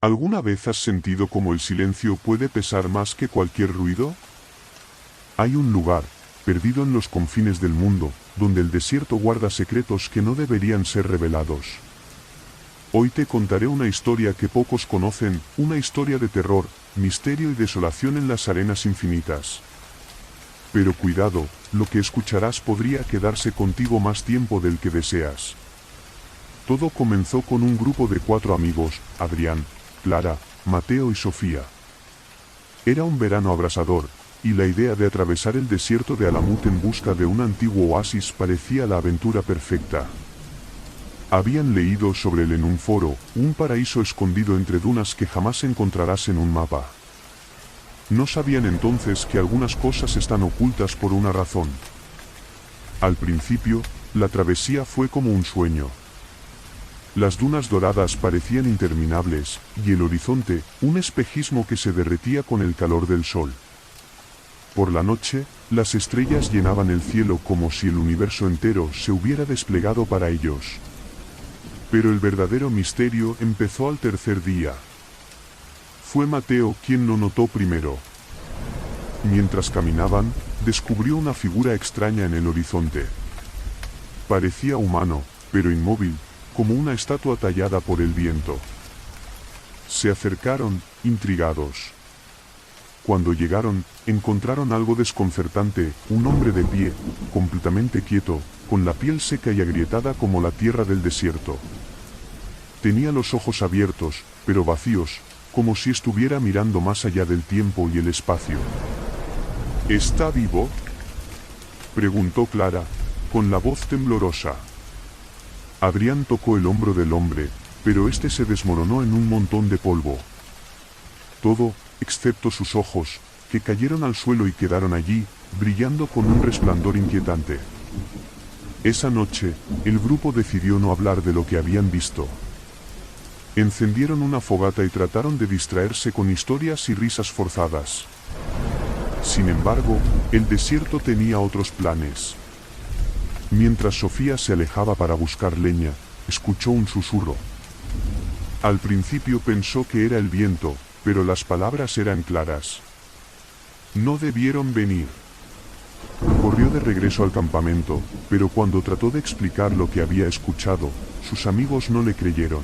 ¿Alguna vez has sentido como el silencio puede pesar más que cualquier ruido? Hay un lugar, perdido en los confines del mundo, donde el desierto guarda secretos que no deberían ser revelados. Hoy te contaré una historia que pocos conocen, una historia de terror, misterio y desolación en las arenas infinitas. Pero cuidado, lo que escucharás podría quedarse contigo más tiempo del que deseas. Todo comenzó con un grupo de 4 amigos, Adrián, Clara, Mateo y Sofía. Era un verano abrasador, y la idea de atravesar el desierto de Alamut en busca de un antiguo oasis parecía la aventura perfecta. Habían leído sobre él en un foro, un paraíso escondido entre dunas que jamás encontrarás en un mapa. No sabían entonces que algunas cosas están ocultas por una razón. Al principio, la travesía fue como un sueño. Las dunas doradas parecían interminables, y el horizonte, un espejismo que se derretía con el calor del sol. Por la noche, las estrellas llenaban el cielo como si el universo entero se hubiera desplegado para ellos. Pero el verdadero misterio empezó al tercer día. Fue Mateo quien lo notó primero. Mientras caminaban, descubrió una figura extraña en el horizonte. Parecía humano, pero inmóvil, como una estatua tallada por el viento. Se acercaron, intrigados. Cuando llegaron, encontraron algo desconcertante, un hombre de pie, completamente quieto, con la piel seca y agrietada como la tierra del desierto. Tenía los ojos abiertos, pero vacíos, como si estuviera mirando más allá del tiempo y el espacio. ¿Está vivo?, preguntó Clara, con la voz temblorosa. Adrián tocó el hombro del hombre, pero este se desmoronó en un montón de polvo. Todo, excepto sus ojos, que cayeron al suelo y quedaron allí, brillando con un resplandor inquietante. Esa noche, el grupo decidió no hablar de lo que habían visto. Encendieron una fogata y trataron de distraerse con historias y risas forzadas. Sin embargo, el desierto tenía otros planes. Mientras Sofía se alejaba para buscar leña, escuchó un susurro. Al principio pensó que era el viento, pero las palabras eran claras. No debieron venir. Corrió de regreso al campamento, pero cuando trató de explicar lo que había escuchado, sus amigos no le creyeron.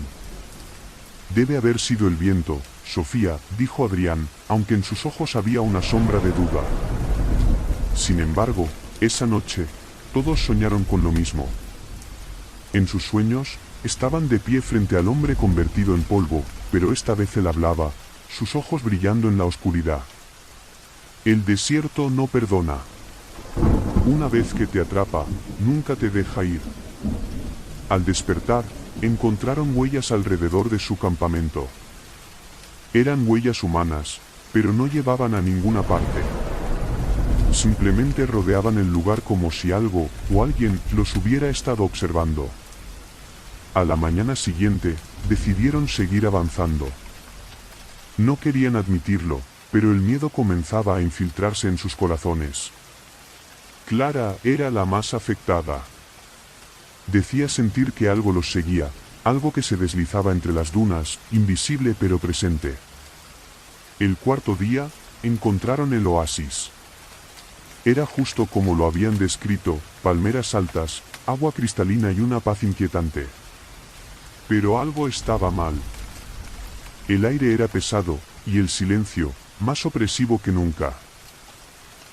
Debe haber sido el viento, Sofía, dijo Adrián, aunque en sus ojos había una sombra de duda. Sin embargo, esa noche, todos soñaron con lo mismo. En sus sueños, estaban de pie frente al hombre convertido en polvo, pero esta vez él hablaba, sus ojos brillando en la oscuridad. El desierto no perdona. Una vez que te atrapa, nunca te deja ir. Al despertar, encontraron huellas alrededor de su campamento. Eran huellas humanas, pero no llevaban a ninguna parte. Simplemente rodeaban el lugar como si algo, o alguien, los hubiera estado observando. A la mañana siguiente, decidieron seguir avanzando. No querían admitirlo, pero el miedo comenzaba a infiltrarse en sus corazones. Clara era la más afectada. Decía sentir que algo los seguía, algo que se deslizaba entre las dunas, invisible pero presente. El cuarto día, encontraron el oasis. Era justo como lo habían descrito, palmeras altas, agua cristalina y una paz inquietante. Pero algo estaba mal. El aire era pesado, y el silencio, más opresivo que nunca.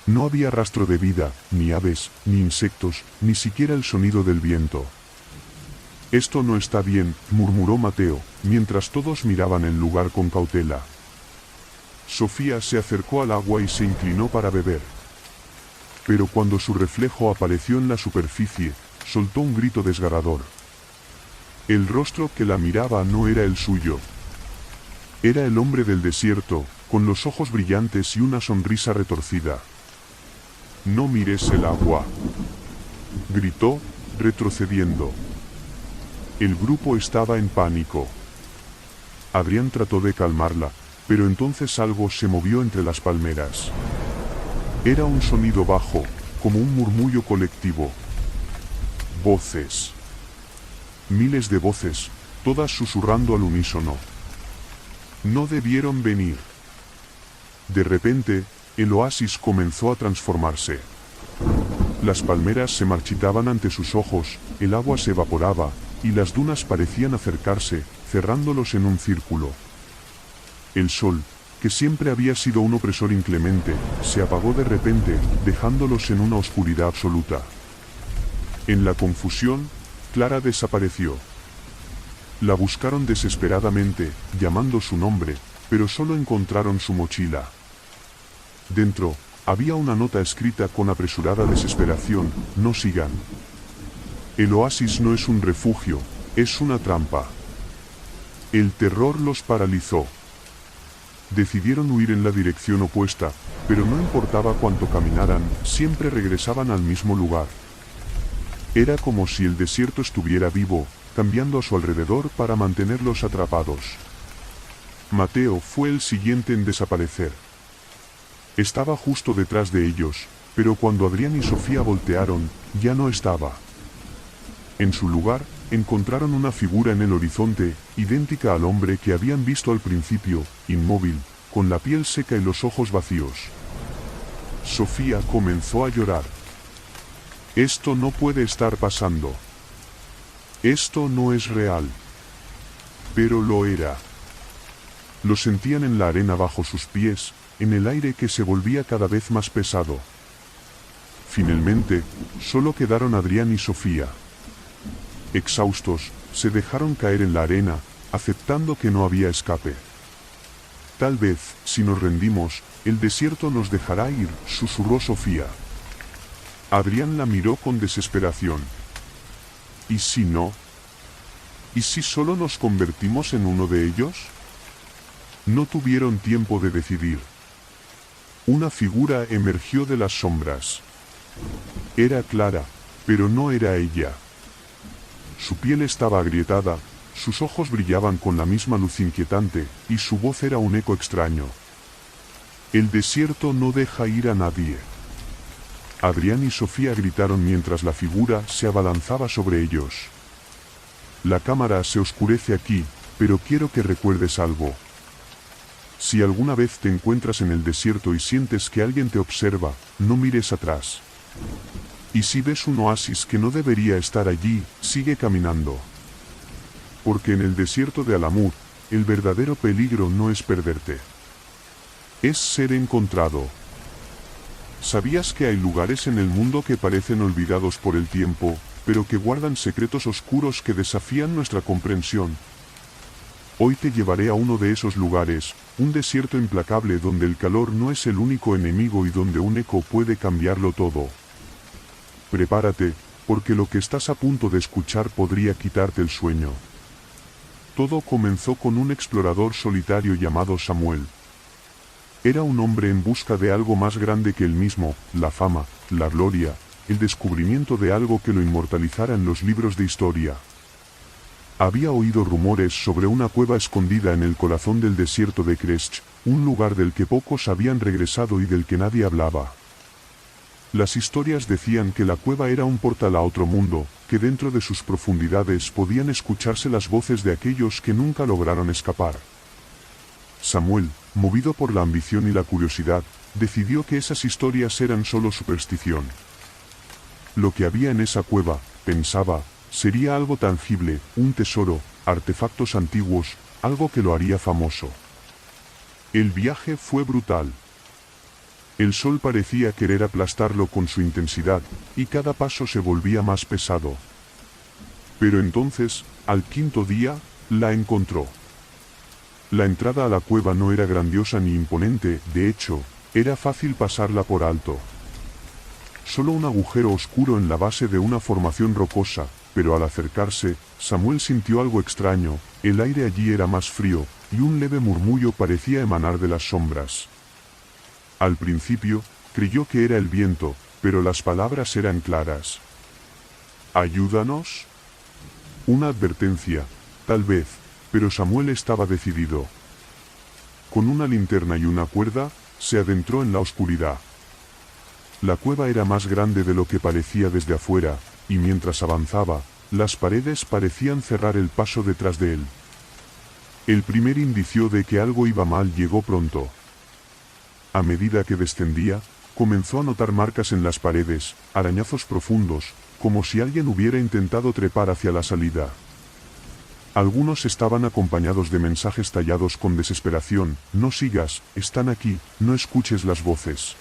No había rastro de vida, ni aves, ni insectos, ni siquiera el sonido del viento. Esto no está bien, murmuró Mateo, mientras todos miraban el lugar con cautela. Sofía se acercó al agua y se inclinó para beber. Pero cuando su reflejo apareció en la superficie, soltó un grito desgarrador. El rostro que la miraba no era el suyo. Era el hombre del desierto, con los ojos brillantes y una sonrisa retorcida. «No mires el agua», gritó, retrocediendo. El grupo estaba en pánico. Adrián trató de calmarla, pero entonces algo se movió entre las palmeras. Era un sonido bajo, como un murmullo colectivo. Voces. Miles de voces, todas susurrando al unísono. No debieron venir. De repente, el oasis comenzó a transformarse. Las palmeras se marchitaban ante sus ojos, el agua se evaporaba, y las dunas parecían acercarse, cerrándolos en un círculo. El sol, que siempre había sido un opresor inclemente, se apagó de repente, dejándolos en una oscuridad absoluta. En la confusión, Clara desapareció. La buscaron desesperadamente, llamando su nombre, pero solo encontraron su mochila. Dentro, había una nota escrita con apresurada desesperación: no sigan. El oasis no es un refugio, es una trampa. El terror los paralizó. Decidieron huir en la dirección opuesta, pero no importaba cuánto caminaran, siempre regresaban al mismo lugar. Era como si el desierto estuviera vivo, cambiando a su alrededor para mantenerlos atrapados. Mateo fue el siguiente en desaparecer. Estaba justo detrás de ellos, pero cuando Adrián y Sofía voltearon, ya no estaba. En su lugar, encontraron una figura en el horizonte, idéntica al hombre que habían visto al principio, inmóvil, con la piel seca y los ojos vacíos. Sofía comenzó a llorar. Esto no puede estar pasando. Esto no es real. Pero lo era. Lo sentían en la arena bajo sus pies, en el aire que se volvía cada vez más pesado. Finalmente, solo quedaron Adrián y Sofía. Exhaustos, se dejaron caer en la arena, aceptando que no había escape. Tal vez, si nos rendimos, el desierto nos dejará ir, susurró Sofía. Adrián la miró con desesperación. ¿Y si no? ¿Y si solo nos convertimos en uno de ellos? No tuvieron tiempo de decidir. Una figura emergió de las sombras. Era Clara, pero no era ella. Su piel estaba agrietada, sus ojos brillaban con la misma luz inquietante, y su voz era un eco extraño. El desierto no deja ir a nadie. Adrián y Sofía gritaron mientras la figura se abalanzaba sobre ellos. La cámara se oscurece aquí, pero quiero que recuerdes algo. Si alguna vez te encuentras en el desierto y sientes que alguien te observa, no mires atrás. Y si ves un oasis que no debería estar allí, sigue caminando. Porque en el desierto de Alamut, el verdadero peligro no es perderte. Es ser encontrado. ¿Sabías que hay lugares en el mundo que parecen olvidados por el tiempo, pero que guardan secretos oscuros que desafían nuestra comprensión? Hoy te llevaré a uno de esos lugares, un desierto implacable donde el calor no es el único enemigo y donde un eco puede cambiarlo todo. Prepárate, porque lo que estás a punto de escuchar podría quitarte el sueño. Todo comenzó con un explorador solitario llamado Samuel. Era un hombre en busca de algo más grande que él mismo, la fama, la gloria, el descubrimiento de algo que lo inmortalizara en los libros de historia. Había oído rumores sobre una cueva escondida en el corazón del desierto de Krech, un lugar del que pocos habían regresado y del que nadie hablaba. Las historias decían que la cueva era un portal a otro mundo, que dentro de sus profundidades podían escucharse las voces de aquellos que nunca lograron escapar. Samuel, movido por la ambición y la curiosidad, decidió que esas historias eran solo superstición. Lo que había en esa cueva, pensaba, sería algo tangible, un tesoro, artefactos antiguos, algo que lo haría famoso. El viaje fue brutal. El sol parecía querer aplastarlo con su intensidad, y cada paso se volvía más pesado. Pero entonces, al quinto día, la encontró. La entrada a la cueva no era grandiosa ni imponente, de hecho, era fácil pasarla por alto. Solo un agujero oscuro en la base de una formación rocosa, pero al acercarse, Samuel sintió algo extraño, el aire allí era más frío, y un leve murmullo parecía emanar de las sombras. Al principio, creyó que era el viento, pero las palabras eran claras. ¿Ayúdanos? Una advertencia, tal vez, pero Samuel estaba decidido. Con una linterna y una cuerda, se adentró en la oscuridad. La cueva era más grande de lo que parecía desde afuera, y mientras avanzaba, las paredes parecían cerrar el paso detrás de él. El primer indicio de que algo iba mal llegó pronto. A medida que descendía, comenzó a notar marcas en las paredes, arañazos profundos, como si alguien hubiera intentado trepar hacia la salida. Algunos estaban acompañados de mensajes tallados con desesperación: no sigas, están aquí, no escuches las voces.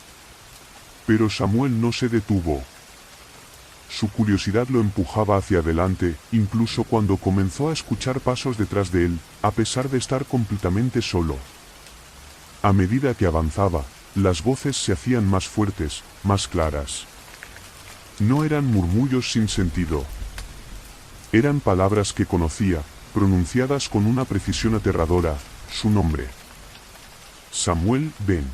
Pero Samuel no se detuvo. Su curiosidad lo empujaba hacia adelante, incluso cuando comenzó a escuchar pasos detrás de él, a pesar de estar completamente solo. A medida que avanzaba, las voces se hacían más fuertes, más claras. No eran murmullos sin sentido. Eran palabras que conocía, pronunciadas con una precisión aterradora: su nombre. Samuel, ven.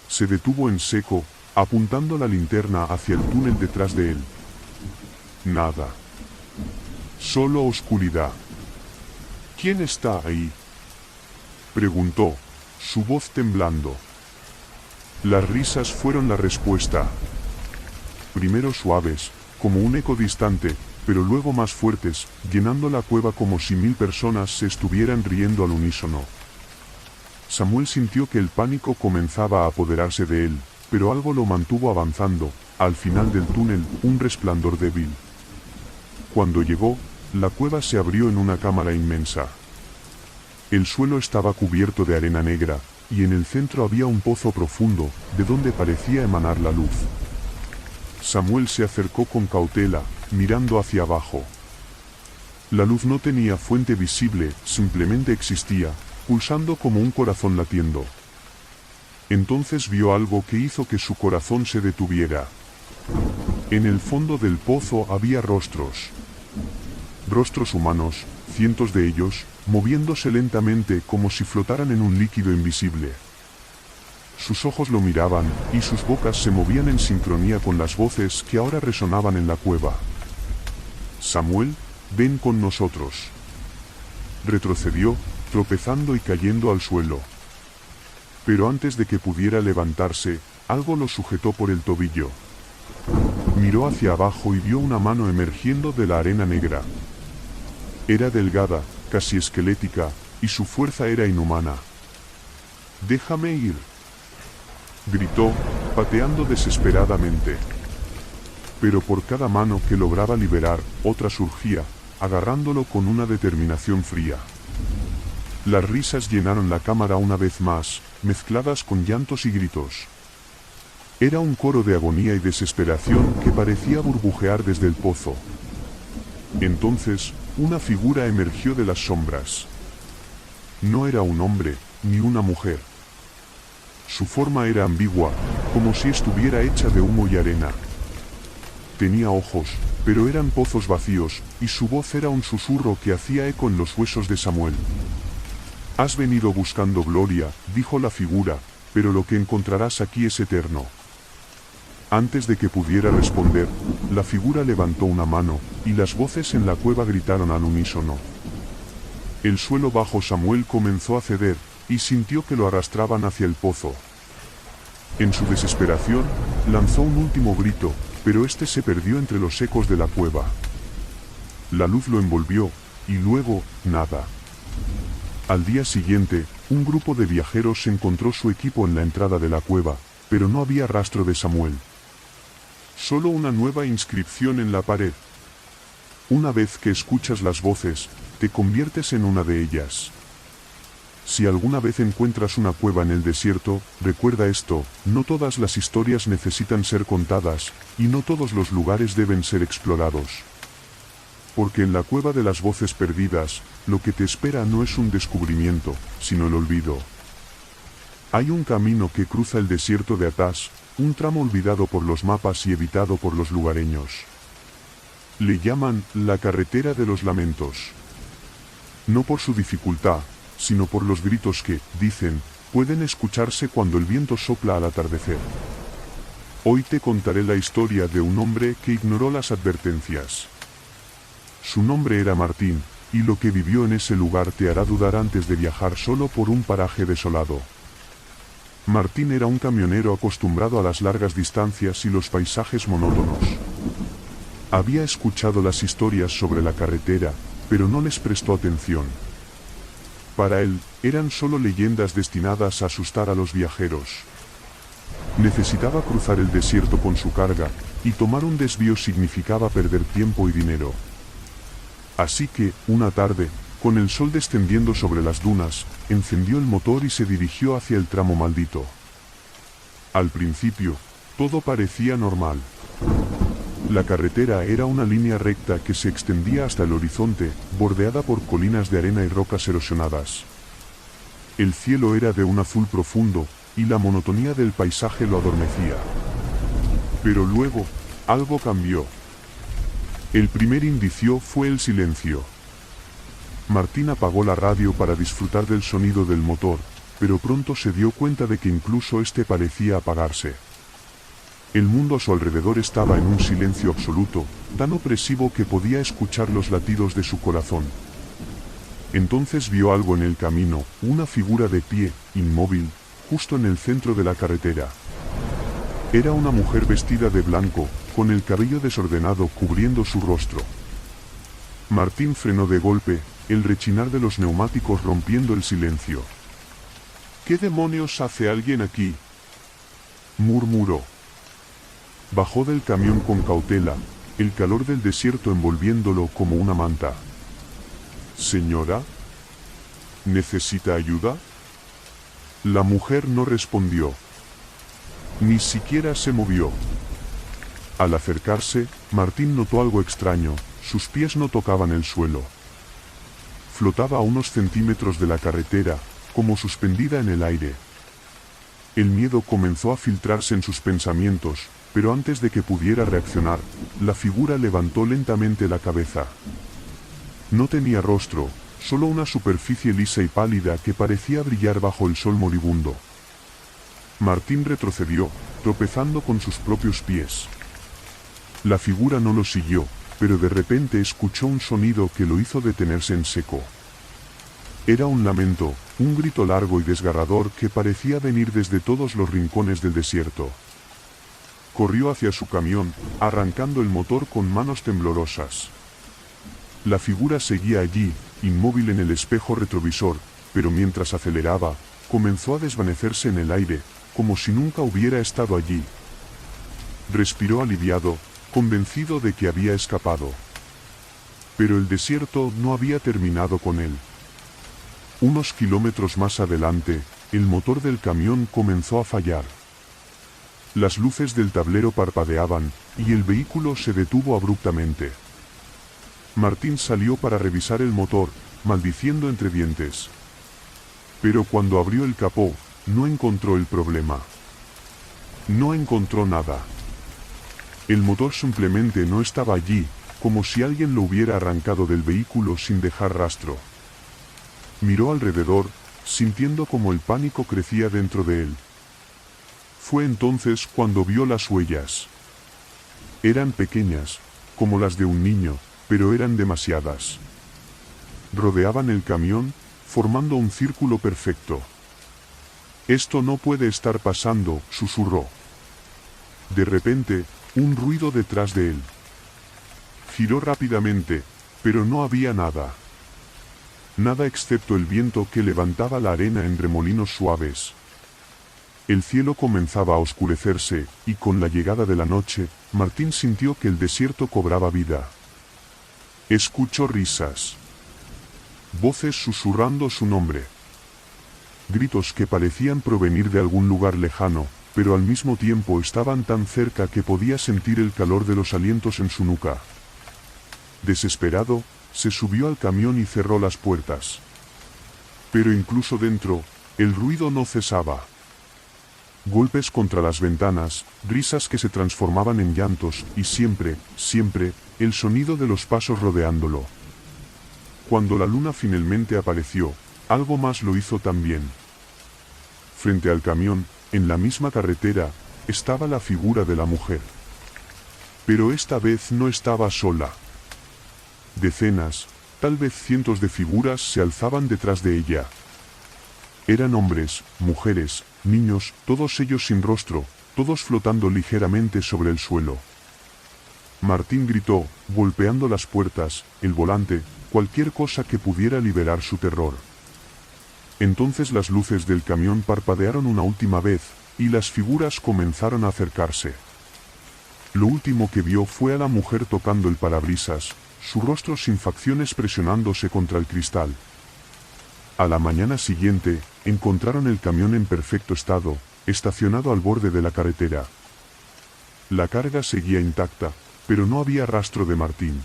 Se detuvo en seco, apuntando la linterna hacia el túnel detrás de él. Nada. Solo oscuridad. ¿Quién está ahí?, preguntó, su voz temblando. Las risas fueron la respuesta. Primero suaves, como un eco distante, pero luego más fuertes, llenando la cueva como si 1000 personas se estuvieran riendo al unísono. Samuel sintió que el pánico comenzaba a apoderarse de él, pero algo lo mantuvo avanzando. Al final del túnel, un resplandor débil. Cuando llegó, la cueva se abrió en una cámara inmensa. El suelo estaba cubierto de arena negra, y en el centro había un pozo profundo, de donde parecía emanar la luz. Samuel se acercó con cautela, mirando hacia abajo. La luz no tenía fuente visible, simplemente existía, pulsando como un corazón latiendo. Entonces vio algo que hizo que su corazón se detuviera. En el fondo del pozo había rostros. Rostros humanos, cientos de ellos, moviéndose lentamente como si flotaran en un líquido invisible. Sus ojos lo miraban, y sus bocas se movían en sincronía con las voces que ahora resonaban en la cueva. Samuel, ven con nosotros. Retrocedió, tropezando y cayendo al suelo. Pero antes de que pudiera levantarse, algo lo sujetó por el tobillo. Miró hacia abajo y vio una mano emergiendo de la arena negra. Era delgada, casi esquelética, y su fuerza era inhumana. «Déjame ir», gritó, pateando desesperadamente. Pero por cada mano que lograba liberar, otra surgía, agarrándolo con una determinación fría. Las risas llenaron la cámara una vez más, mezcladas con llantos y gritos. Era un coro de agonía y desesperación que parecía burbujear desde el pozo. Entonces, una figura emergió de las sombras. No era un hombre, ni una mujer. Su forma era ambigua, como si estuviera hecha de humo y arena. Tenía ojos, pero eran pozos vacíos, y su voz era un susurro que hacía eco en los huesos de Samuel. «Has venido buscando gloria», dijo la figura, «pero lo que encontrarás aquí es eterno». Antes de que pudiera responder, la figura levantó una mano, y las voces en la cueva gritaron al unísono. El suelo bajo Samuel comenzó a ceder, y sintió que lo arrastraban hacia el pozo. En su desesperación, lanzó un último grito, pero este se perdió entre los ecos de la cueva. La luz lo envolvió, y luego, nada. Al día siguiente, un grupo de viajeros encontró su equipo en la entrada de la cueva, pero no había rastro de Samuel. Solo una nueva inscripción en la pared. Una vez que escuchas las voces, te conviertes en una de ellas. Si alguna vez encuentras una cueva en el desierto, recuerda esto: no todas las historias necesitan ser contadas, y no todos los lugares deben ser explorados. Porque en la cueva de las voces perdidas, lo que te espera no es un descubrimiento, sino el olvido. Hay un camino que cruza el desierto de Atas, un tramo olvidado por los mapas y evitado por los lugareños. Le llaman la carretera de los lamentos. No por su dificultad, sino por los gritos que, dicen, pueden escucharse cuando el viento sopla al atardecer. Hoy te contaré la historia de un hombre que ignoró las advertencias. Su nombre era Martín, y lo que vivió en ese lugar te hará dudar antes de viajar solo por un paraje desolado. Martín era un camionero acostumbrado a las largas distancias y los paisajes monótonos. Había escuchado las historias sobre la carretera, pero no les prestó atención. Para él, eran solo leyendas destinadas a asustar a los viajeros. Necesitaba cruzar el desierto con su carga, y tomar un desvío significaba perder tiempo y dinero. Así que, una tarde, con el sol descendiendo sobre las dunas, encendió el motor y se dirigió hacia el tramo maldito. Al principio, todo parecía normal. La carretera era una línea recta que se extendía hasta el horizonte, bordeada por colinas de arena y rocas erosionadas. El cielo era de un azul profundo, y la monotonía del paisaje lo adormecía. Pero luego, algo cambió. El primer indicio fue el silencio. Martín apagó la radio para disfrutar del sonido del motor, pero pronto se dio cuenta de que incluso este parecía apagarse. El mundo a su alrededor estaba en un silencio absoluto, tan opresivo que podía escuchar los latidos de su corazón. Entonces vio algo en el camino, una figura de pie, inmóvil, justo en el centro de la carretera. Era una mujer vestida de blanco, con el cabello desordenado cubriendo su rostro. Martín frenó de golpe, el rechinar de los neumáticos rompiendo el silencio. ¿Qué demonios hace alguien aquí?, murmuró. Bajó del camión con cautela, el calor del desierto envolviéndolo como una manta. «Señora, ¿necesita ayuda?». La mujer no respondió. Ni siquiera se movió. Al acercarse, Martín notó algo extraño, sus pies no tocaban el suelo. Flotaba a unos centímetros de la carretera, como suspendida en el aire. El miedo comenzó a filtrarse en sus pensamientos, pero antes de que pudiera reaccionar, la figura levantó lentamente la cabeza. No tenía rostro, solo una superficie lisa y pálida que parecía brillar bajo el sol moribundo. Martín retrocedió, tropezando con sus propios pies. La figura no lo siguió, pero de repente escuchó un sonido que lo hizo detenerse en seco. Era un lamento, un grito largo y desgarrador que parecía venir desde todos los rincones del desierto. Corrió hacia su camión, arrancando el motor con manos temblorosas. La figura seguía allí, inmóvil en el espejo retrovisor, pero mientras aceleraba, comenzó a desvanecerse en el aire, como si nunca hubiera estado allí. Respiró aliviado, convencido de que había escapado. Pero el desierto no había terminado con él. Unos kilómetros más adelante, el motor del camión comenzó a fallar. Las luces del tablero parpadeaban, y el vehículo se detuvo abruptamente. Martín salió para revisar el motor, maldiciendo entre dientes. Pero cuando abrió el capó, no encontró el problema. No encontró nada. El motor simplemente no estaba allí, como si alguien lo hubiera arrancado del vehículo sin dejar rastro. Miró alrededor, sintiendo como el pánico crecía dentro de él. Fue entonces cuando vio las huellas. Eran pequeñas, como las de un niño, pero eran demasiadas. Rodeaban el camión, formando un círculo perfecto. «Esto no puede estar pasando», susurró. De repente, un ruido detrás de él. Giró rápidamente, pero no había nada. Nada excepto el viento que levantaba la arena en remolinos suaves. El cielo comenzaba a oscurecerse, y con la llegada de la noche, Martín sintió que el desierto cobraba vida. Escuchó risas. Voces susurrando su nombre. Gritos que parecían provenir de algún lugar lejano, pero al mismo tiempo estaban tan cerca que podía sentir el calor de los alientos en su nuca. Desesperado, se subió al camión y cerró las puertas. Pero incluso dentro, el ruido no cesaba. Golpes contra las ventanas, risas que se transformaban en llantos, y siempre, el sonido de los pasos rodeándolo. Cuando la luna finalmente apareció, algo más lo hizo también. Frente al camión, en la misma carretera, estaba la figura de la mujer. Pero esta vez no estaba sola. Decenas, tal vez cientos de figuras se alzaban detrás de ella. Eran hombres, mujeres, niños, todos ellos sin rostro, todos flotando ligeramente sobre el suelo. Martín gritó, golpeando las puertas, el volante, cualquier cosa que pudiera liberar su terror. Entonces las luces del camión parpadearon una última vez, y las figuras comenzaron a acercarse. Lo último que vio fue a la mujer tocando el parabrisas, su rostro sin facciones presionándose contra el cristal. A la mañana siguiente, encontraron el camión en perfecto estado, estacionado al borde de la carretera. La carga seguía intacta, pero no había rastro de Martín.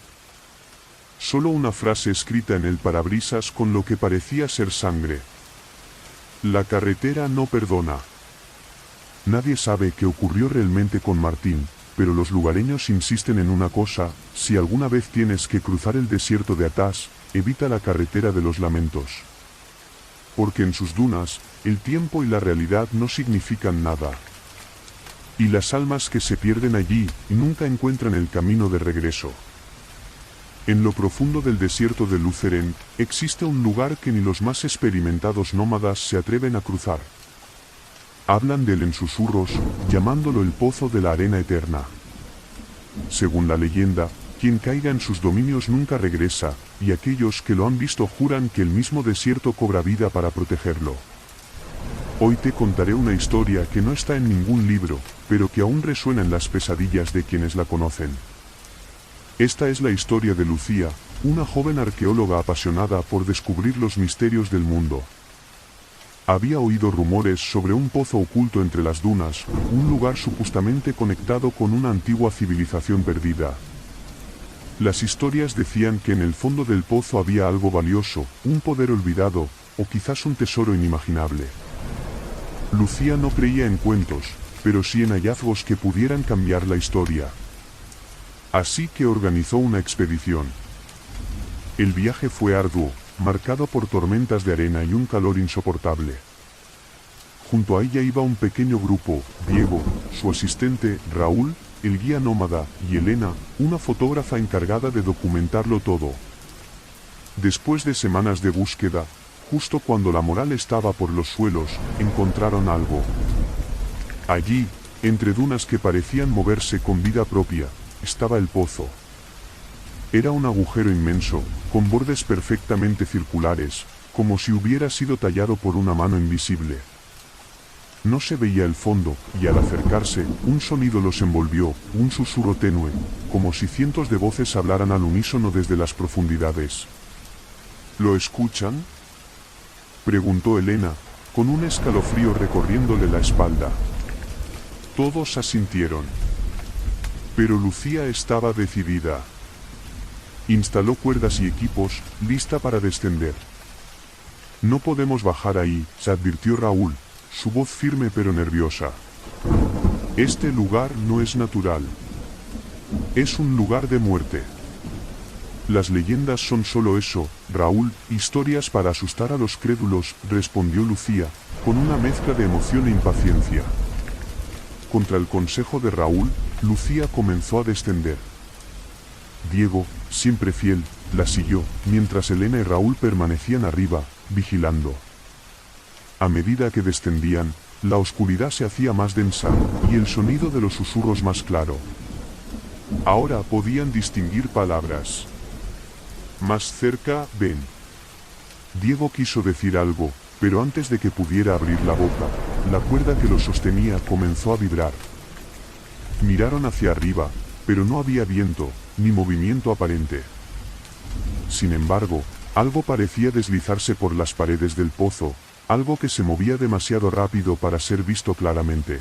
Solo una frase escrita en el parabrisas con lo que parecía ser sangre. La carretera no perdona. Nadie sabe qué ocurrió realmente con Martín, pero los lugareños insisten en una cosa: si alguna vez tienes que cruzar el desierto de Atás, evita la carretera de los lamentos. Porque en sus dunas, el tiempo y la realidad no significan nada. Y las almas que se pierden allí, nunca encuentran el camino de regreso. En lo profundo del desierto de Luceren, existe un lugar que ni los más experimentados nómadas se atreven a cruzar. Hablan de él en susurros, llamándolo el Pozo de la Arena Eterna. Según la leyenda, quien caiga en sus dominios nunca regresa, y aquellos que lo han visto juran que el mismo desierto cobra vida para protegerlo. Hoy te contaré una historia que no está en ningún libro, pero que aún resuena en las pesadillas de quienes la conocen. Esta es la historia de Lucía, una joven arqueóloga apasionada por descubrir los misterios del mundo. Había oído rumores sobre un pozo oculto entre las dunas, un lugar supuestamente conectado con una antigua civilización perdida. Las historias decían que en el fondo del pozo había algo valioso, un poder olvidado, o quizás un tesoro inimaginable. Lucía no creía en cuentos, pero sí en hallazgos que pudieran cambiar la historia. Así que organizó una expedición. El viaje fue arduo, marcado por tormentas de arena y un calor insoportable. Junto a ella iba un pequeño grupo: Diego, su asistente, Raúl, el guía nómada, y Elena, una fotógrafa encargada de documentarlo todo. Después de semanas de búsqueda, justo cuando la moral estaba por los suelos, encontraron algo. Allí, entre dunas que parecían moverse con vida propia, estaba el pozo. Era un agujero inmenso, con bordes perfectamente circulares, como si hubiera sido tallado por una mano invisible. No se veía el fondo, y al acercarse, un sonido los envolvió, un susurro tenue, como si cientos de voces hablaran al unísono desde las profundidades. ¿Lo escuchan?, preguntó Elena, con un escalofrío recorriéndole la espalda. Todos asintieron. Pero Lucía estaba decidida. Instaló cuerdas y equipos, lista para descender. No podemos bajar ahí, se advirtió Raúl, su voz firme pero nerviosa. Este lugar no es natural. Es un lugar de muerte. Las leyendas son solo eso, Raúl, historias para asustar a los crédulos, respondió Lucía, con una mezcla de emoción e impaciencia. Contra el consejo de Raúl, Lucía comenzó a descender. Diego, siempre fiel, la siguió, mientras Elena y Raúl permanecían arriba, vigilando. A medida que descendían, la oscuridad se hacía más densa, y el sonido de los susurros más claro. Ahora podían distinguir palabras. Más cerca, ven. Diego quiso decir algo, pero antes de que pudiera abrir la boca, la cuerda que lo sostenía comenzó a vibrar. Miraron hacia arriba, pero no había viento, ni movimiento aparente. Sin embargo, algo parecía deslizarse por las paredes del pozo, algo que se movía demasiado rápido para ser visto claramente.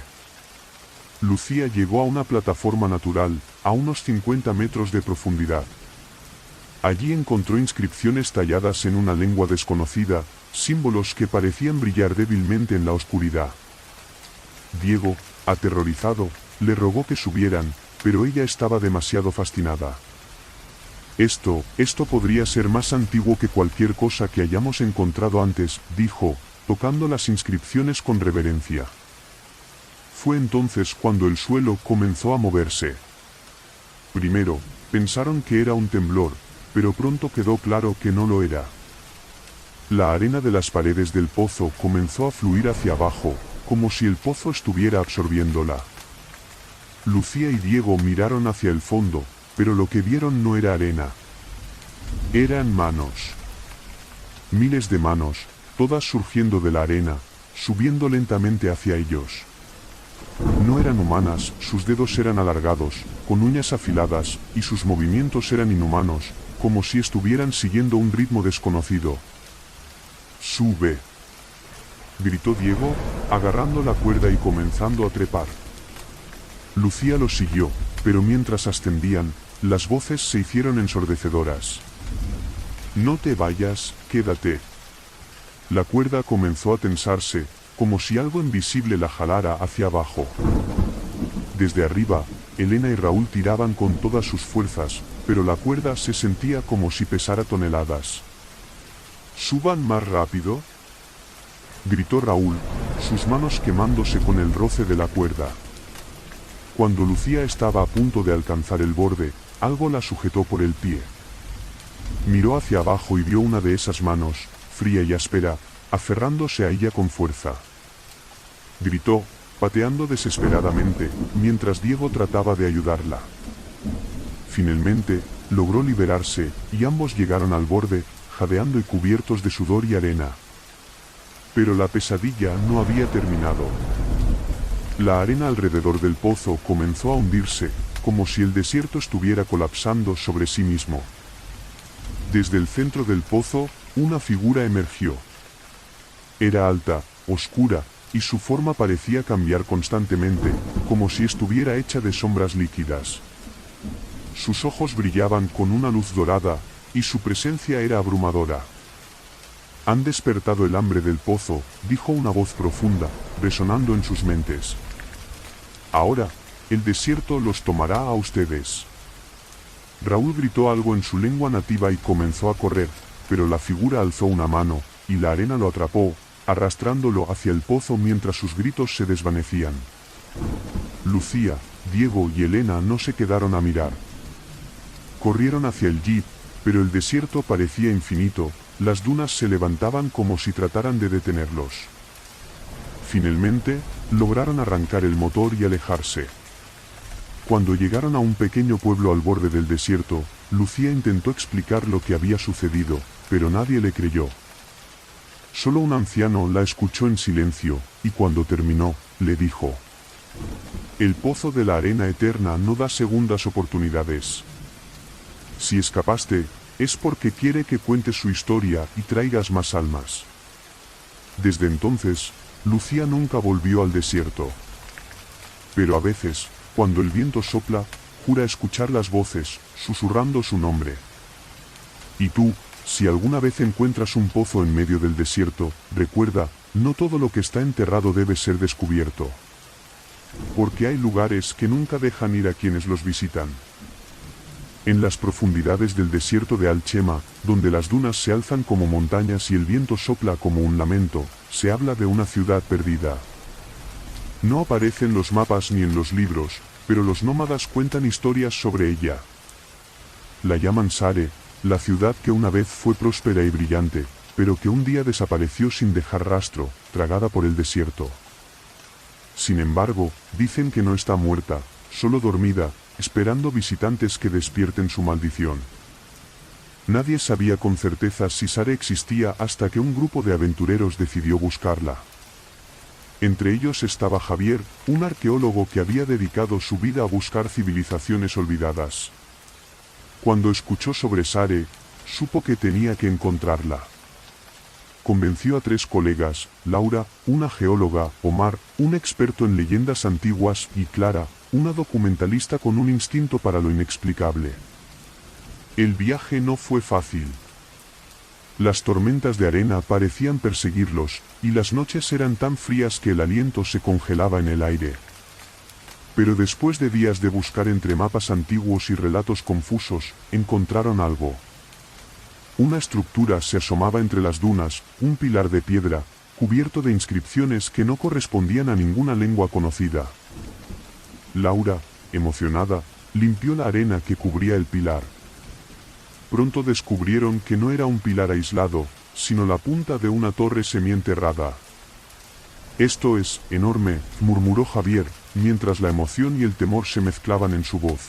Lucía llegó a una plataforma natural, a unos 50 metros de profundidad. Allí encontró inscripciones talladas en una lengua desconocida, símbolos que parecían brillar débilmente en la oscuridad. Diego, aterrorizado, le rogó que subieran, pero ella estaba demasiado fascinada. Esto podría ser más antiguo que cualquier cosa que hayamos encontrado antes, dijo, tocando las inscripciones con reverencia. Fue entonces cuando el suelo comenzó a moverse. Primero, pensaron que era un temblor, pero pronto quedó claro que no lo era. La arena de las paredes del pozo comenzó a fluir hacia abajo, como si el pozo estuviera absorbiéndola. Lucía y Diego miraron hacia el fondo, pero lo que vieron no era arena. Eran manos. Miles de manos, todas surgiendo de la arena, subiendo lentamente hacia ellos. No eran humanas, sus dedos eran alargados, con uñas afiladas, y sus movimientos eran inhumanos, como si estuvieran siguiendo un ritmo desconocido. «¡Sube!», gritó Diego, agarrando la cuerda y comenzando a trepar. Lucía los siguió, pero mientras ascendían, las voces se hicieron ensordecedoras. «No te vayas, quédate». La cuerda comenzó a tensarse, como si algo invisible la jalara hacia abajo. Desde arriba, Elena y Raúl tiraban con todas sus fuerzas, pero la cuerda se sentía como si pesara toneladas. «¿Suban más rápido?», gritó Raúl, sus manos quemándose con el roce de la cuerda. Cuando Lucía estaba a punto de alcanzar el borde, algo la sujetó por el pie. Miró hacia abajo y vio una de esas manos, fría y áspera, aferrándose a ella con fuerza. Gritó, pateando desesperadamente, mientras Diego trataba de ayudarla. Finalmente, logró liberarse, y ambos llegaron al borde, jadeando y cubiertos de sudor y arena. Pero la pesadilla no había terminado. La arena alrededor del pozo comenzó a hundirse, como si el desierto estuviera colapsando sobre sí mismo. Desde el centro del pozo, una figura emergió. Era alta, oscura, y su forma parecía cambiar constantemente, como si estuviera hecha de sombras líquidas. Sus ojos brillaban con una luz dorada, y su presencia era abrumadora. «Han despertado el hambre del pozo», dijo una voz profunda, resonando en sus mentes. «Ahora, el desierto los tomará a ustedes». Raúl gritó algo en su lengua nativa y comenzó a correr, pero la figura alzó una mano, y la arena lo atrapó, arrastrándolo hacia el pozo mientras sus gritos se desvanecían. Lucía, Diego y Elena no se quedaron a mirar. Corrieron hacia el jeep, pero el desierto parecía infinito, las dunas se levantaban como si trataran de detenerlos. Finalmente, lograron arrancar el motor y alejarse. Cuando llegaron a un pequeño pueblo al borde del desierto, Lucía intentó explicar lo que había sucedido, pero nadie le creyó. Solo un anciano la escuchó en silencio, y cuando terminó, le dijo: «El pozo de la arena eterna no da segundas oportunidades. Si escapaste, es porque quiere que cuentes su historia y traigas más almas». Desde entonces, Lucía nunca volvió al desierto. Pero a veces, cuando el viento sopla, jura escuchar las voces, susurrando su nombre. Y tú, si alguna vez encuentras un pozo en medio del desierto, recuerda, no todo lo que está enterrado debe ser descubierto. Porque hay lugares que nunca dejan ir a quienes los visitan. En las profundidades del desierto de Alchema, donde las dunas se alzan como montañas y el viento sopla como un lamento, se habla de una ciudad perdida. No aparece en los mapas ni en los libros, pero los nómadas cuentan historias sobre ella. La llaman Sare, la ciudad que una vez fue próspera y brillante, pero que un día desapareció sin dejar rastro, tragada por el desierto. Sin embargo, dicen que no está muerta, solo dormida, esperando visitantes que despierten su maldición. Nadie sabía con certeza si Sare existía hasta que un grupo de aventureros decidió buscarla. Entre ellos estaba Javier, un arqueólogo que había dedicado su vida a buscar civilizaciones olvidadas. Cuando escuchó sobre Sare, supo que tenía que encontrarla. Convenció a 3 colegas, Laura, una geóloga, Omar, un experto en leyendas antiguas, y Clara, una documentalista con un instinto para lo inexplicable. El viaje no fue fácil. Las tormentas de arena parecían perseguirlos, y las noches eran tan frías que el aliento se congelaba en el aire. Pero después de días de buscar entre mapas antiguos y relatos confusos, encontraron algo. Una estructura se asomaba entre las dunas, un pilar de piedra, cubierto de inscripciones que no correspondían a ninguna lengua conocida. Laura, emocionada, limpió la arena que cubría el pilar. Pronto descubrieron que no era un pilar aislado, sino la punta de una torre semienterrada. «Esto es enorme», murmuró Javier, mientras la emoción y el temor se mezclaban en su voz.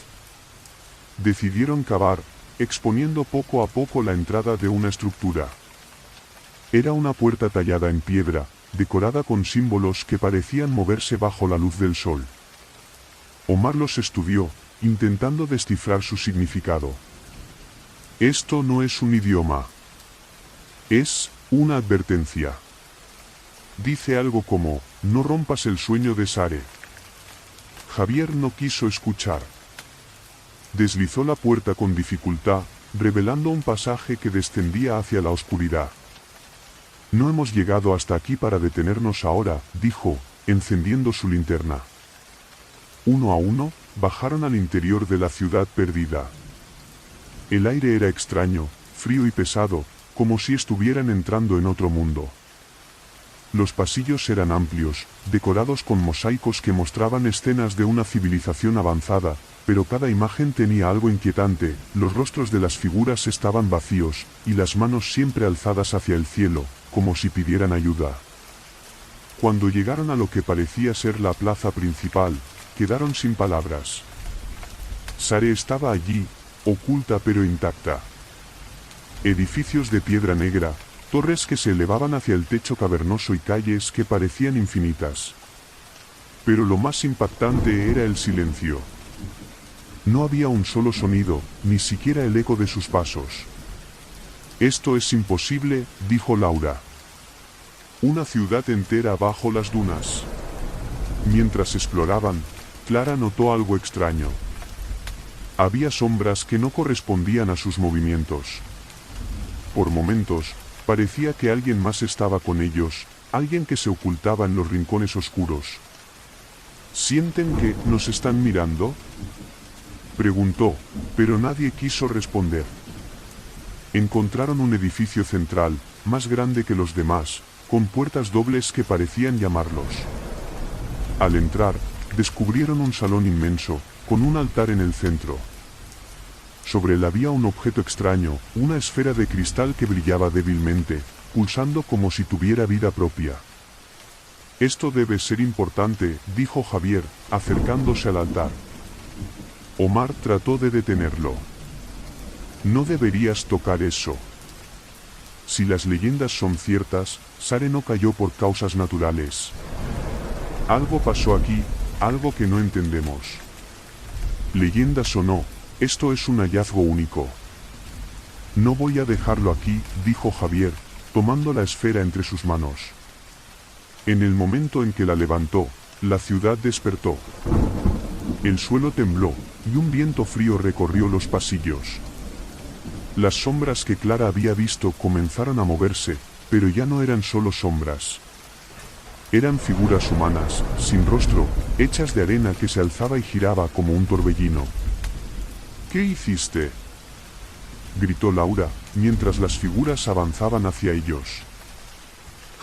Decidieron cavar, exponiendo poco a poco la entrada de una estructura. Era una puerta tallada en piedra, decorada con símbolos que parecían moverse bajo la luz del sol. Omar los estudió, intentando descifrar su significado. Esto no es un idioma. Es una advertencia. Dice algo como, no rompas el sueño de Sare. Javier no quiso escuchar. Deslizó la puerta con dificultad, revelando un pasaje que descendía hacia la oscuridad. No hemos llegado hasta aquí para detenernos ahora, dijo, encendiendo su linterna. Uno a uno, bajaron al interior de la ciudad perdida. El aire era extraño, frío y pesado, como si estuvieran entrando en otro mundo. Los pasillos eran amplios, decorados con mosaicos que mostraban escenas de una civilización avanzada, pero cada imagen tenía algo inquietante, los rostros de las figuras estaban vacíos, y las manos siempre alzadas hacia el cielo, como si pidieran ayuda. Cuando llegaron a lo que parecía ser la plaza principal, quedaron sin palabras. Sare estaba allí, oculta pero intacta. Edificios de piedra negra, torres que se elevaban hacia el techo cavernoso y calles que parecían infinitas. Pero lo más impactante era el silencio. No había un solo sonido, ni siquiera el eco de sus pasos. Esto es imposible, dijo Laura. Una ciudad entera bajo las dunas. Mientras exploraban, Clara notó algo extraño. Había sombras que no correspondían a sus movimientos. Por momentos, parecía que alguien más estaba con ellos, alguien que se ocultaba en los rincones oscuros. ¿Sienten que nos están mirando?, preguntó, pero nadie quiso responder. Encontraron un edificio central, más grande que los demás, con puertas dobles que parecían llamarlos. Al entrar, descubrieron un salón inmenso, con un altar en el centro. Sobre él había un objeto extraño, una esfera de cristal que brillaba débilmente, pulsando como si tuviera vida propia. Esto debe ser importante, dijo Javier, acercándose al altar. Omar trató de detenerlo. No deberías tocar eso. Si las leyendas son ciertas, Sare no cayó por causas naturales. Algo pasó aquí, algo que no entendemos. Leyendas o no, esto es un hallazgo único. No voy a dejarlo aquí, dijo Javier, tomando la esfera entre sus manos. En el momento en que la levantó, la ciudad despertó. El suelo tembló, y un viento frío recorrió los pasillos. Las sombras que Clara había visto comenzaron a moverse, pero ya no eran solo sombras. Eran figuras humanas, sin rostro, hechas de arena que se alzaba y giraba como un torbellino. ¿Qué hiciste?, gritó Laura, mientras las figuras avanzaban hacia ellos.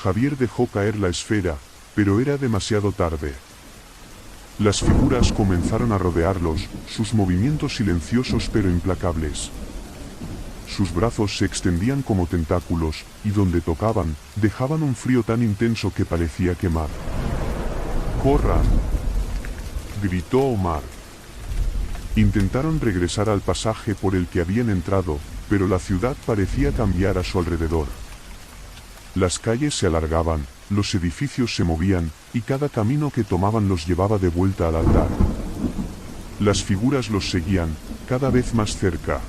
Javier dejó caer la esfera, pero era demasiado tarde. Las figuras comenzaron a rodearlos, sus movimientos silenciosos pero implacables. Sus brazos se extendían como tentáculos, y donde tocaban, dejaban un frío tan intenso que parecía quemar. ¡Corran!, gritó Omar. Intentaron regresar al pasaje por el que habían entrado, pero la ciudad parecía cambiar a su alrededor. Las calles se alargaban, los edificios se movían, y cada camino que tomaban los llevaba de vuelta al altar. Las figuras los seguían, cada vez más cerca.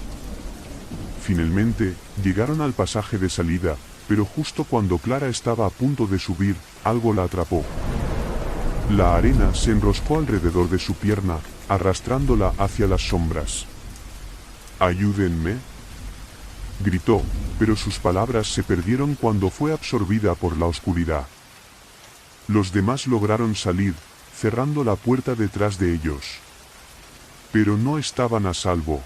Finalmente, llegaron al pasaje de salida, pero justo cuando Clara estaba a punto de subir, algo la atrapó. La arena se enroscó alrededor de su pierna, arrastrándola hacia las sombras. «¡Ayúdenme!», gritó, pero sus palabras se perdieron cuando fue absorbida por la oscuridad. Los demás lograron salir, cerrando la puerta detrás de ellos. Pero no estaban a salvo.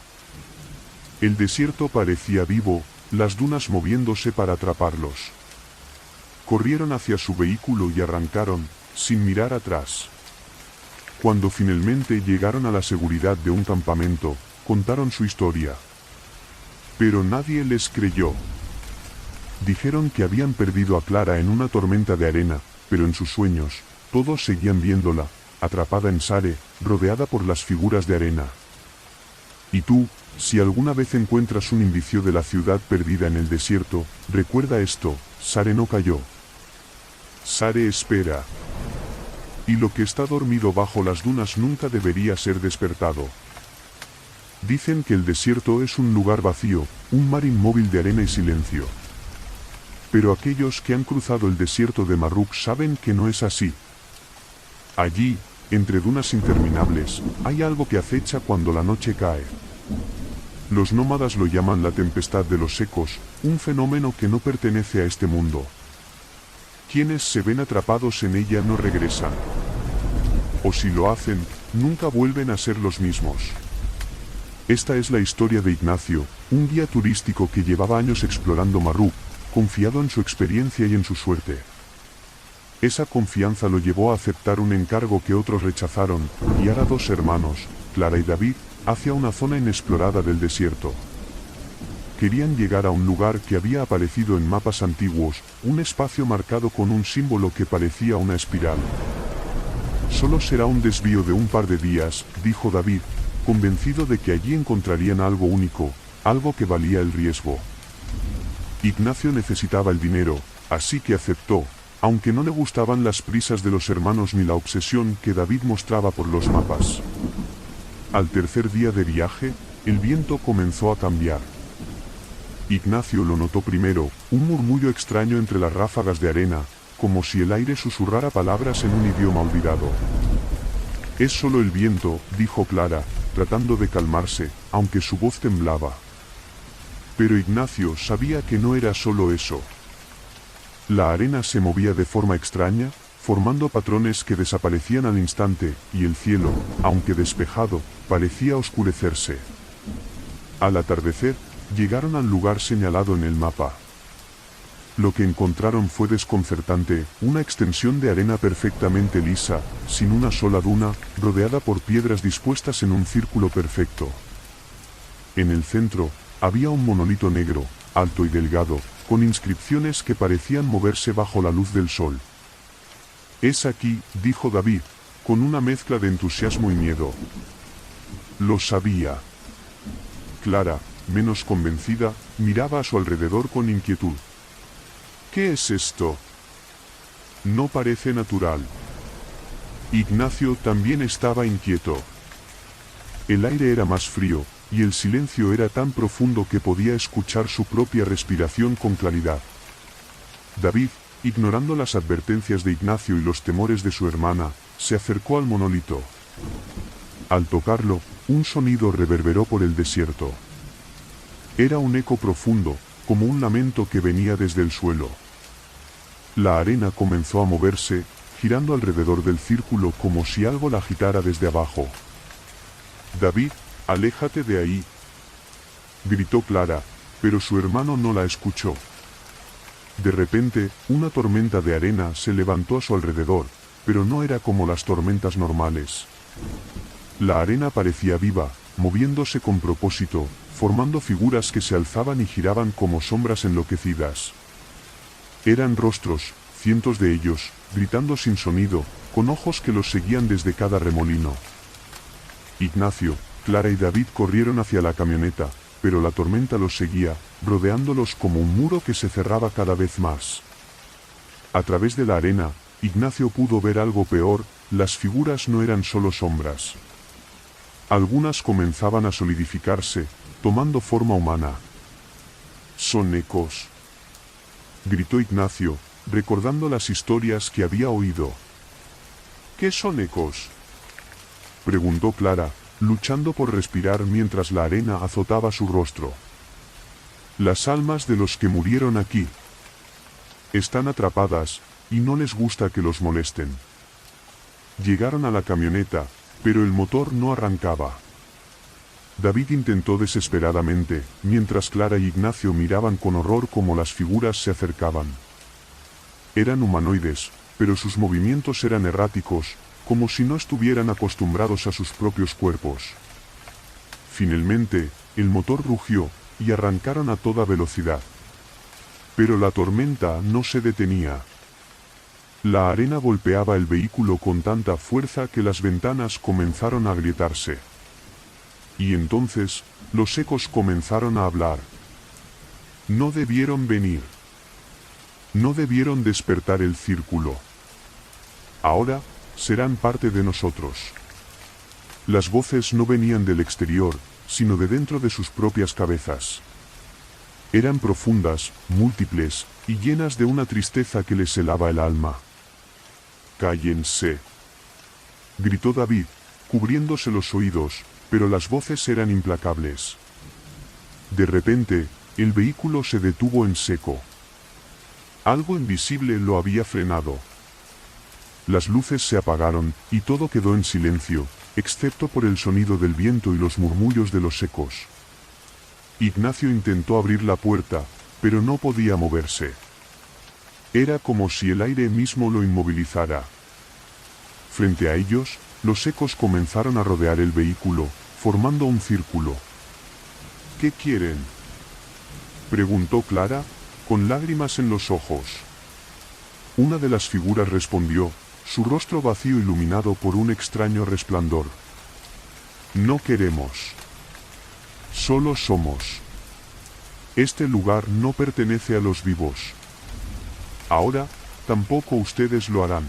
El desierto parecía vivo, las dunas moviéndose para atraparlos. Corrieron hacia su vehículo y arrancaron, sin mirar atrás. Cuando finalmente llegaron a la seguridad de un campamento, contaron su historia. Pero nadie les creyó. Dijeron que habían perdido a Clara en una tormenta de arena, pero en sus sueños, todos seguían viéndola, atrapada en Sare, rodeada por las figuras de arena. Y tú, si alguna vez encuentras un indicio de la ciudad perdida en el desierto, recuerda esto: Sare no cayó. Sare espera. Y lo que está dormido bajo las dunas nunca debería ser despertado. Dicen que el desierto es un lugar vacío, un mar inmóvil de arena y silencio. Pero aquellos que han cruzado el desierto de Marruk saben que no es así. Allí, entre dunas interminables, hay algo que acecha cuando la noche cae. Los nómadas lo llaman la tempestad de los ecos, un fenómeno que no pertenece a este mundo. Quienes se ven atrapados en ella no regresan. O si lo hacen, nunca vuelven a ser los mismos. Esta es la historia de Ignacio, un guía turístico que llevaba años explorando Marruk, confiado en su experiencia y en su suerte. Esa confianza lo llevó a aceptar un encargo que otros rechazaron, guiar a dos hermanos, Clara y David, hacia una zona inexplorada del desierto. Querían llegar a un lugar que había aparecido en mapas antiguos, un espacio marcado con un símbolo que parecía una espiral. Solo será un desvío de un par de días, dijo David, convencido de que allí encontrarían algo único, algo que valía el riesgo. Ignacio necesitaba el dinero, así que aceptó, aunque no le gustaban las prisas de los hermanos ni la obsesión que David mostraba por los mapas. Al tercer día de viaje, el viento comenzó a cambiar. Ignacio lo notó primero, un murmullo extraño entre las ráfagas de arena, como si el aire susurrara palabras en un idioma olvidado. Es solo el viento, dijo Clara, tratando de calmarse, aunque su voz temblaba. Pero Ignacio sabía que no era solo eso. La arena se movía de forma extraña, formando patrones que desaparecían al instante, y el cielo, aunque despejado, parecía oscurecerse. Al atardecer, llegaron al lugar señalado en el mapa. Lo que encontraron fue desconcertante, una extensión de arena perfectamente lisa, sin una sola duna, rodeada por piedras dispuestas en un círculo perfecto. En el centro, había un monolito negro, alto y delgado, con inscripciones que parecían moverse bajo la luz del sol. «Es aquí», dijo David, con una mezcla de entusiasmo y miedo. Lo sabía. Clara, menos convencida, miraba a su alrededor con inquietud. «¿Qué es esto? No parece natural». Ignacio también estaba inquieto. El aire era más frío, y el silencio era tan profundo que podía escuchar su propia respiración con claridad. David, ignorando las advertencias de Ignacio y los temores de su hermana, se acercó al monolito. Al tocarlo, un sonido reverberó por el desierto. Era un eco profundo, como un lamento que venía desde el suelo. La arena comenzó a moverse, girando alrededor del círculo como si algo la agitara desde abajo. «David, aléjate de ahí», gritó Clara, pero su hermano no la escuchó. De repente, una tormenta de arena se levantó a su alrededor, pero no era como las tormentas normales. La arena parecía viva, moviéndose con propósito, formando figuras que se alzaban y giraban como sombras enloquecidas. Eran rostros, cientos de ellos, gritando sin sonido, con ojos que los seguían desde cada remolino. Ignacio, Clara y David corrieron hacia la camioneta, pero la tormenta los seguía, rodeándolos como un muro que se cerraba cada vez más. A través de la arena, Ignacio pudo ver algo peor: las figuras no eran solo sombras. Algunas comenzaban a solidificarse, tomando forma humana. «Son ecos», gritó Ignacio, recordando las historias que había oído. «¿Qué son ecos?», preguntó Clara, luchando por respirar mientras la arena azotaba su rostro. «Las almas de los que murieron aquí. Están atrapadas, y no les gusta que los molesten». Llegaron a la camioneta, pero el motor no arrancaba. David intentó desesperadamente, mientras Clara y Ignacio miraban con horror cómo las figuras se acercaban. Eran humanoides, pero sus movimientos eran erráticos, como si no estuvieran acostumbrados a sus propios cuerpos. Finalmente, el motor rugió, y arrancaron a toda velocidad. Pero la tormenta no se detenía. La arena golpeaba el vehículo con tanta fuerza que las ventanas comenzaron a agrietarse. Y entonces, los ecos comenzaron a hablar. No debieron venir. No debieron despertar el círculo. Ahora, serán parte de nosotros. Las voces no venían del exterior, sino de dentro de sus propias cabezas. Eran profundas, múltiples, y llenas de una tristeza que les helaba el alma. «¡Cállense!», gritó David, cubriéndose los oídos, pero las voces eran implacables. De repente, el vehículo se detuvo en seco. Algo invisible lo había frenado. Las luces se apagaron, y todo quedó en silencio, excepto por el sonido del viento y los murmullos de los ecos. Ignacio intentó abrir la puerta, pero no podía moverse. Era como si el aire mismo lo inmovilizara. Frente a ellos, los ecos comenzaron a rodear el vehículo, formando un círculo. «¿Qué quieren?», preguntó Clara, con lágrimas en los ojos. Una de las figuras respondió, su rostro vacío iluminado por un extraño resplandor. «No queremos. Solo somos. Este lugar no pertenece a los vivos. Ahora, tampoco ustedes lo harán».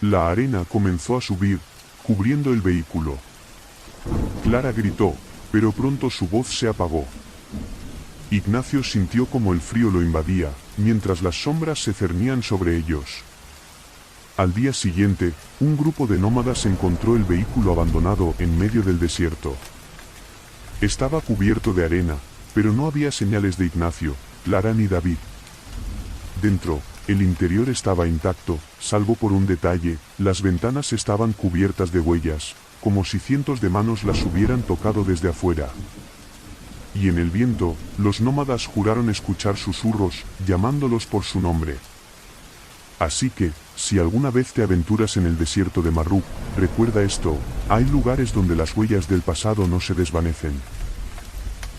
La arena comenzó a subir, cubriendo el vehículo. Clara gritó, pero pronto su voz se apagó. Ignacio sintió como el frío lo invadía, mientras las sombras se cernían sobre ellos. Al día siguiente, un grupo de nómadas encontró el vehículo abandonado en medio del desierto. Estaba cubierto de arena, pero no había señales de Ignacio, Clara ni David. Dentro, el interior estaba intacto, salvo por un detalle: las ventanas estaban cubiertas de huellas, como si cientos de manos las hubieran tocado desde afuera. Y en el viento, los nómadas juraron escuchar susurros, llamándolos por su nombre. Así que, si alguna vez te aventuras en el desierto de Marruk, recuerda esto: hay lugares donde las huellas del pasado no se desvanecen.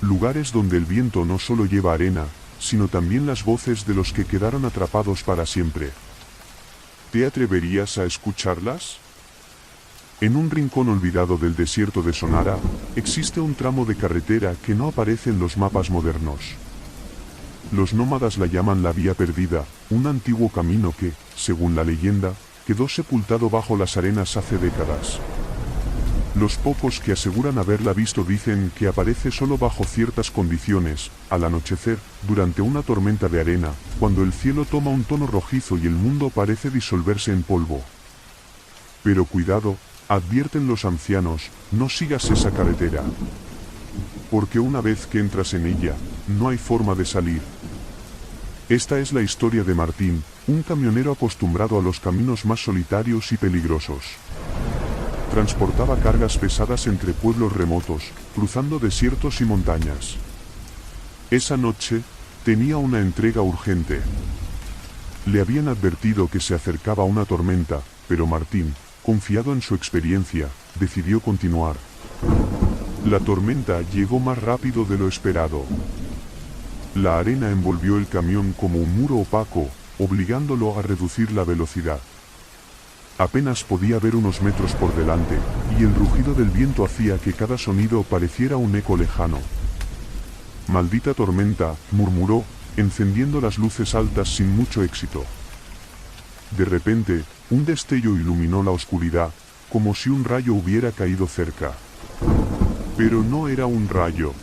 Lugares donde el viento no solo lleva arena, sino también las voces de los que quedaron atrapados para siempre. ¿Te atreverías a escucharlas? En un rincón olvidado del desierto de Sonara, existe un tramo de carretera que no aparece en los mapas modernos. Los nómadas la llaman la Vía Perdida, un antiguo camino que, según la leyenda, quedó sepultado bajo las arenas hace décadas. Los pocos que aseguran haberla visto dicen que aparece solo bajo ciertas condiciones, al anochecer, durante una tormenta de arena, cuando el cielo toma un tono rojizo y el mundo parece disolverse en polvo. Pero cuidado, advierten los ancianos, no sigas esa carretera. Porque una vez que entras en ella, no hay forma de salir. Esta es la historia de Martín, un camionero acostumbrado a los caminos más solitarios y peligrosos. Transportaba cargas pesadas entre pueblos remotos, cruzando desiertos y montañas. Esa noche, tenía una entrega urgente. Le habían advertido que se acercaba una tormenta, pero Martín, confiado en su experiencia, decidió continuar. La tormenta llegó más rápido de lo esperado. La arena envolvió el camión como un muro opaco, obligándolo a reducir la velocidad. Apenas podía ver unos metros por delante, y el rugido del viento hacía que cada sonido pareciera un eco lejano. «Maldita tormenta», murmuró, encendiendo las luces altas sin mucho éxito. De repente, un destello iluminó la oscuridad, como si un rayo hubiera caído cerca. Pero no era un rayo.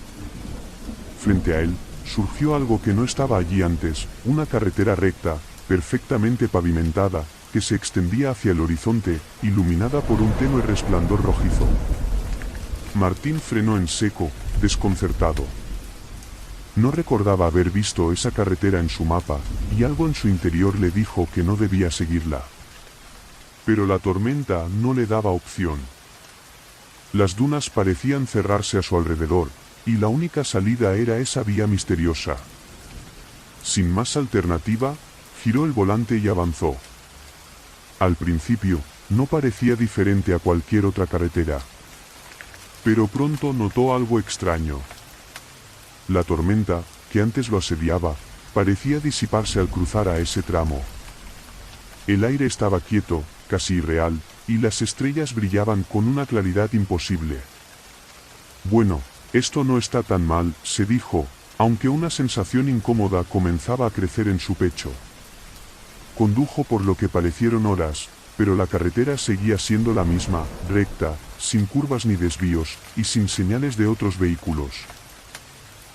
Frente a él, surgió algo que no estaba allí antes: una carretera recta, perfectamente pavimentada, que se extendía hacia el horizonte, iluminada por un tenue resplandor rojizo. Martín frenó en seco, desconcertado. No recordaba haber visto esa carretera en su mapa, y algo en su interior le dijo que no debía seguirla. Pero la tormenta no le daba opción. Las dunas parecían cerrarse a su alrededor, y la única salida era esa vía misteriosa. Sin más alternativa, giró el volante y avanzó. Al principio, no parecía diferente a cualquier otra carretera. Pero pronto notó algo extraño. La tormenta, que antes lo asediaba, parecía disiparse al cruzar a ese tramo. El aire estaba quieto, casi irreal, y las estrellas brillaban con una claridad imposible. Bueno, esto no está tan mal, se dijo, aunque una sensación incómoda comenzaba a crecer en su pecho. Condujo por lo que parecieron horas, pero la carretera seguía siendo la misma, recta, sin curvas ni desvíos, y sin señales de otros vehículos.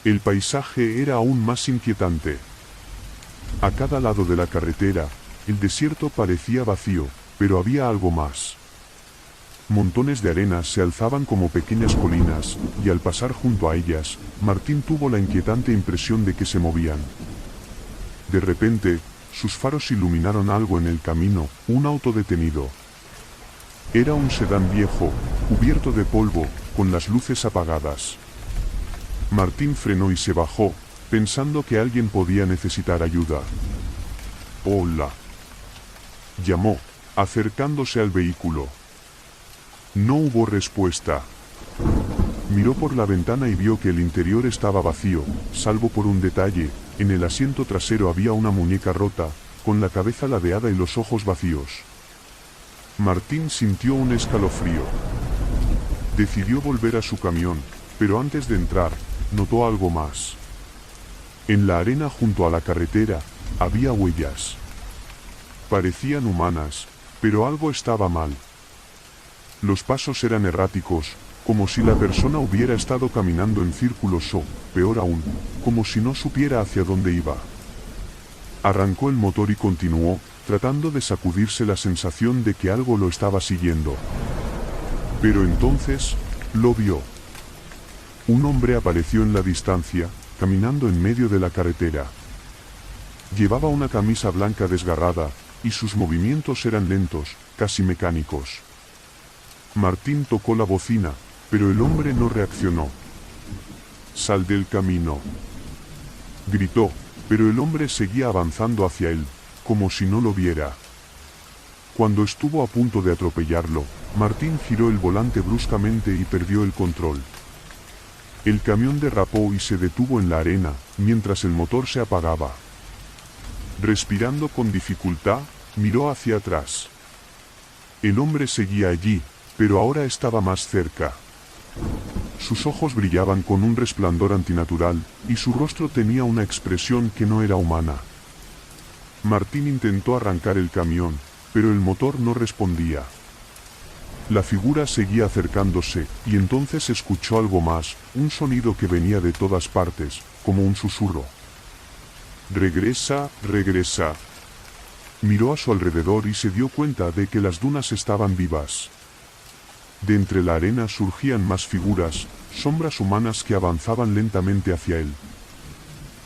El paisaje era aún más inquietante. A cada lado de la carretera, el desierto parecía vacío, pero había algo más. Montones de arena se alzaban como pequeñas colinas, y al pasar junto a ellas, Martín tuvo la inquietante impresión de que se movían. De repente, sus faros iluminaron algo en el camino, un auto detenido. Era un sedán viejo, cubierto de polvo, con las luces apagadas. Martín frenó y se bajó, pensando que alguien podía necesitar ayuda. «Hola», llamó, acercándose al vehículo. No hubo respuesta. Miró por la ventana y vio que el interior estaba vacío, salvo por un detalle: en el asiento trasero había una muñeca rota, con la cabeza ladeada y los ojos vacíos. Martín sintió un escalofrío. Decidió volver a su camión, pero antes de entrar, notó algo más. En la arena junto a la carretera, había huellas. Parecían humanas, pero algo estaba mal. Los pasos eran erráticos, como si la persona hubiera estado caminando en círculos o, peor aún, como si no supiera hacia dónde iba. Arrancó el motor y continuó, tratando de sacudirse la sensación de que algo lo estaba siguiendo. Pero entonces, lo vio. Un hombre apareció en la distancia, caminando en medio de la carretera. Llevaba una camisa blanca desgarrada, y sus movimientos eran lentos, casi mecánicos. Martín tocó la bocina, pero el hombre no reaccionó. «Sal del camino», gritó, pero el hombre seguía avanzando hacia él, como si no lo viera. Cuando estuvo a punto de atropellarlo, Martín giró el volante bruscamente y perdió el control. El camión derrapó y se detuvo en la arena, mientras el motor se apagaba. Respirando con dificultad, miró hacia atrás. El hombre seguía allí, pero ahora estaba más cerca. Sus ojos brillaban con un resplandor antinatural, y su rostro tenía una expresión que no era humana. Martín intentó arrancar el camión, pero el motor no respondía. La figura seguía acercándose, y entonces escuchó algo más, un sonido que venía de todas partes, como un susurro. «Regresa, regresa». Miró a su alrededor y se dio cuenta de que las dunas estaban vivas. De entre la arena surgían más figuras, sombras humanas que avanzaban lentamente hacia él.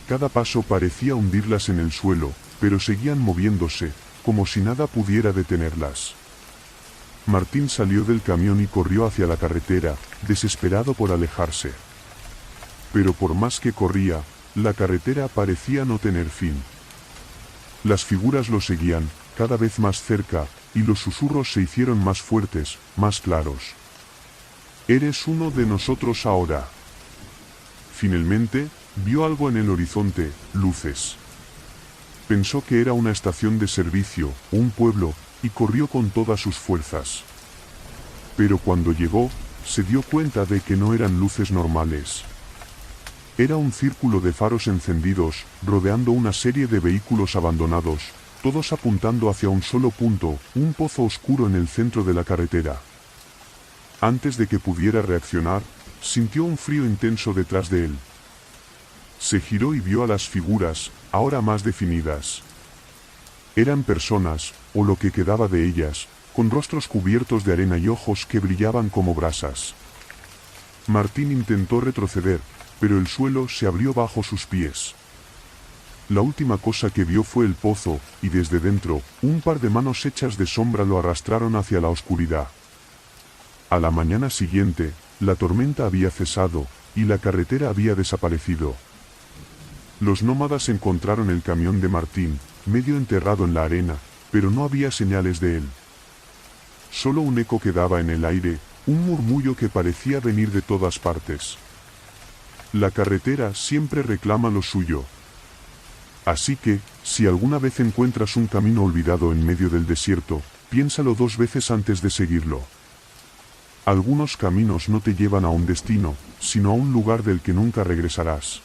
Cada paso parecía hundirlas en el suelo, pero seguían moviéndose, como si nada pudiera detenerlas. Martín salió del camión y corrió hacia la carretera, desesperado por alejarse. Pero por más que corría, la carretera parecía no tener fin. Las figuras lo seguían, cada vez más cerca, y los susurros se hicieron más fuertes, más claros. «Eres uno de nosotros ahora». Finalmente, vio algo en el horizonte, luces. Pensó que era una estación de servicio, un pueblo, y corrió con todas sus fuerzas. Pero cuando llegó, se dio cuenta de que no eran luces normales. Era un círculo de faros encendidos, rodeando una serie de vehículos abandonados, todos apuntando hacia un solo punto, un pozo oscuro en el centro de la carretera. Antes de que pudiera reaccionar, sintió un frío intenso detrás de él. Se giró y vio a las figuras, ahora más definidas. Eran personas, o lo que quedaba de ellas, con rostros cubiertos de arena y ojos que brillaban como brasas. Martín intentó retroceder, pero el suelo se abrió bajo sus pies. La última cosa que vio fue el pozo, y desde dentro, un par de manos hechas de sombra lo arrastraron hacia la oscuridad. A la mañana siguiente, la tormenta había cesado, y la carretera había desaparecido. Los nómadas encontraron el camión de Martín, medio enterrado en la arena, pero no había señales de él. Solo un eco quedaba en el aire, un murmullo que parecía venir de todas partes. La carretera siempre reclama lo suyo. Así que, si alguna vez encuentras un camino olvidado en medio del desierto, piénsalo 2 veces antes de seguirlo. Algunos caminos no te llevan a un destino, sino a un lugar del que nunca regresarás.